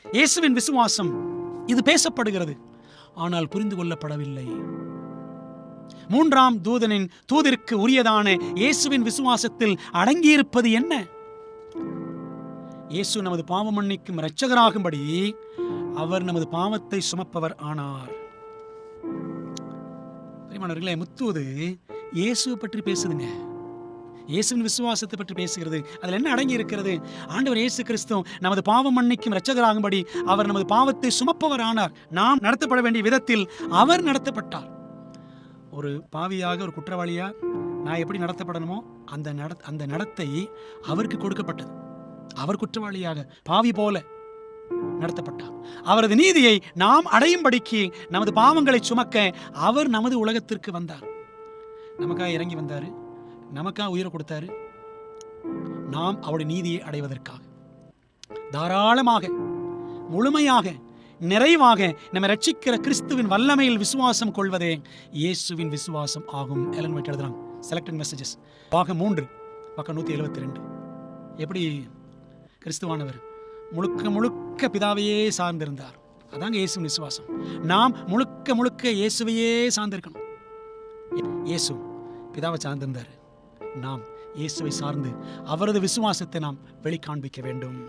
இயேசுவின் விசுவாசம் இது பேசப்படுகிறது, ஆனால் புரிந்து கொள்ளப்படவில்லை. மூன்றாம் தூதனின் தூதிற்கு உரியதான இயேசுவின் விசுவாசத்தில் அடங்கியிருப்பது என்ன? இயேசு நமது பாவம் மன்னிக்கும் இரட்சகராகும்படி அவர் நமது பாவத்தை சுமப்பவர் ஆனார். பிரியமானவர்களே, முத்தூது இயேசுவை பற்றி பேசுதுங்க. இயேசுவின் விசுவாசத்தை பற்றி பேசுகிறது. அதில் என்ன அடங்கி இருக்கிறது? ஆண்டவர் இயேசு கிறிஸ்து நமது பாவம் மன்னிக்கும் இரட்சகராகும்படி அவர் நமது பாவத்தை சுமப்பவர் ஆனார். நாம் நடத்தப்பட வேண்டிய விதத்தில் அவர் நடத்தப்பட்டார். ஒரு பாவியாக, ஒரு குற்றவாளியா நான் எப்படி நடத்தப்படணுமோ அந்த நடத்தை அவருக்கு கொடுக்கப்பட்டது. அவர் குற்றவாளியாக பாவி போல நடத்தப்பட்டார். அவரது நீதியை நாம் அடையும்படிக்கு நமது பாவங்களை சுமக்க அவர் நமது உலகத்திற்கு வந்தார். நமக்காக இறங்கி வந்தாரு, நமக்காக உயிரை கொடுத்தாரு. நாம் அவருடைய நீதியை அடைவதற்காக தாராளமாக, முழுமையாக, நிறைவாக நம்ம ரட்சிக்கிற கிறிஸ்துவின் வல்லமையில் விசுவாசம் கொள்வதே இயேசுவின் விசுவாசம் ஆகும். எலன் ஒயிட் எழுதுறாங்க, செலக்டட் மெசேஜஸ், பாகம் 3, பக்கம் 172. எப்படி கிறிஸ்துவானவர் முழுக்க முழுக்க பிதாவையே சார்ந்திருந்தார். அதாங்க இயேசுவின் விசுவாசம். நாம் முழுக்க முழுக்க இயேசுவையே சார்ந்திருக்கணும். இயேசு பிதாவை சார்ந்திருந்தார். நாம் இயேசுவை சார்ந்து அவரது விசுவாசத்தை நாம் வெளிக்காண்பிக்க வேண்டும்.